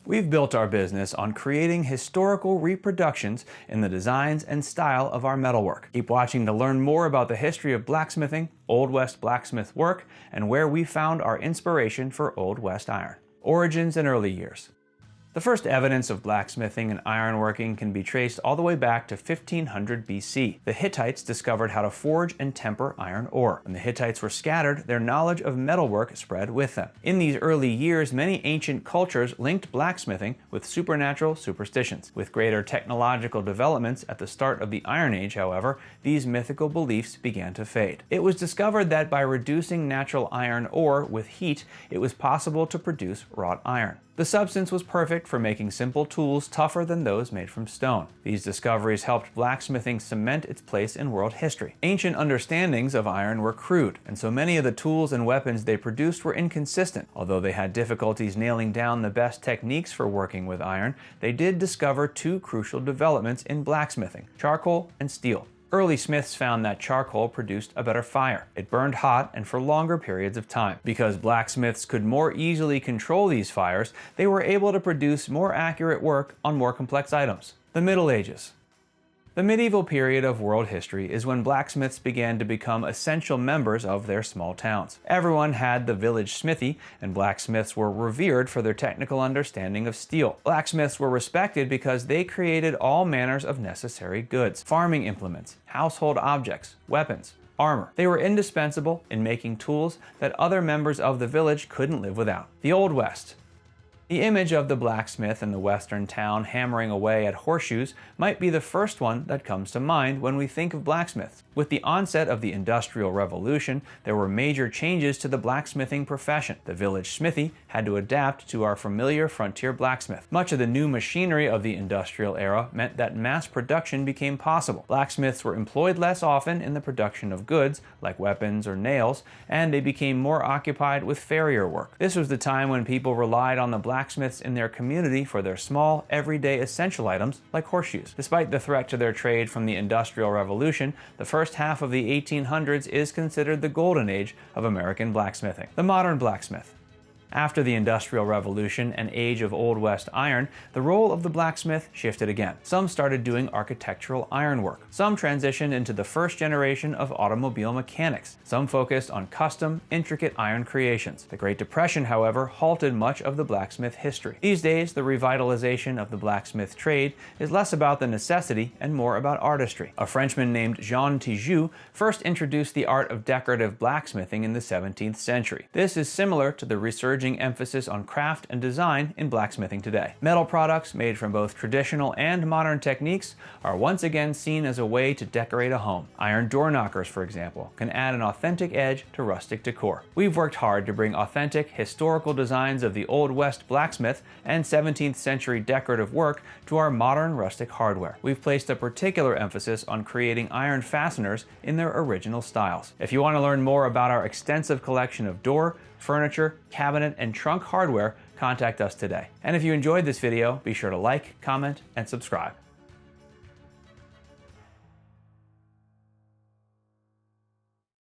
We've built our business on creating historical reproductions in the designs and style of our metalwork. Keep watching to learn more about the history of blacksmithing, Old West blacksmith work, and where we found our inspiration for Old West iron. Origins and early years. The first evidence of blacksmithing and ironworking can be traced all the way back to 1500 BC. The Hittites discovered how to forge and temper iron ore. When the Hittites were scattered, their knowledge of metalwork spread with them. In these early years, many ancient cultures linked blacksmithing with supernatural superstitions. With greater technological developments at the start of the Iron Age, however, these mythical beliefs began to fade. It was discovered that by reducing natural iron ore with heat, it was possible to produce wrought iron. The substance was perfect for making simple tools tougher than those made from stone. These discoveries helped blacksmithing cement its place in world history. Ancient understandings of iron were crude, and so many of the tools and weapons they produced were inconsistent. Although they had difficulties nailing down the best techniques for working with iron, they did discover two crucial developments in blacksmithing: charcoal and steel. Early smiths found that charcoal produced a better fire. It burned hot and for longer periods of time. Because blacksmiths could more easily control these fires, they were able to produce more accurate work on more complex items. The Middle Ages. The medieval period of world history is when blacksmiths began to become essential members of their small towns. Everyone had the village smithy, and blacksmiths were revered for their technical understanding of steel. Blacksmiths were respected because they created all manners of necessary goods: farming implements, household objects, weapons, armor. They were indispensable in making tools that other members of the village couldn't live without. The Old West. The image of the blacksmith in the western town hammering away at horseshoes might be the first one that comes to mind when we think of blacksmiths. With the onset of the Industrial Revolution, there were major changes to the blacksmithing profession. The village smithy had to adapt to our familiar frontier blacksmith. Much of the new machinery of the industrial era meant that mass production became possible. Blacksmiths were employed less often in the production of goods, like weapons or nails, and they became more occupied with farrier work. This was the time when people relied on the blacksmiths in their community for their small, everyday essential items like horseshoes. Despite the threat to their trade from the Industrial Revolution, the first half of the 1800s is considered the golden age of American blacksmithing. The modern blacksmith. After the Industrial Revolution and age of Old West iron, the role of the blacksmith shifted again. Some started doing architectural ironwork. Some transitioned into the first generation of automobile mechanics. Some focused on custom, intricate iron creations. The Great Depression, however, halted much of the blacksmith history. These days, the revitalization of the blacksmith trade is less about the necessity and more about artistry. A Frenchman named Jean Tijoux first introduced the art of decorative blacksmithing in the 17th century. This is similar to the resurging emphasis on craft and design in blacksmithing today. Metal products made from both traditional and modern techniques are once again seen as a way to decorate a home. Iron door knockers, for example, can add an authentic edge to rustic decor. We've worked hard to bring authentic, historical designs of the Old West blacksmith and 17th century decorative work to our modern rustic hardware. We've placed a particular emphasis on creating iron fasteners in their original styles. If you want to learn more about our extensive collection of door, furniture, cabinet, and trunk hardware, contact us today. And if you enjoyed this video, be sure to like, comment, and subscribe.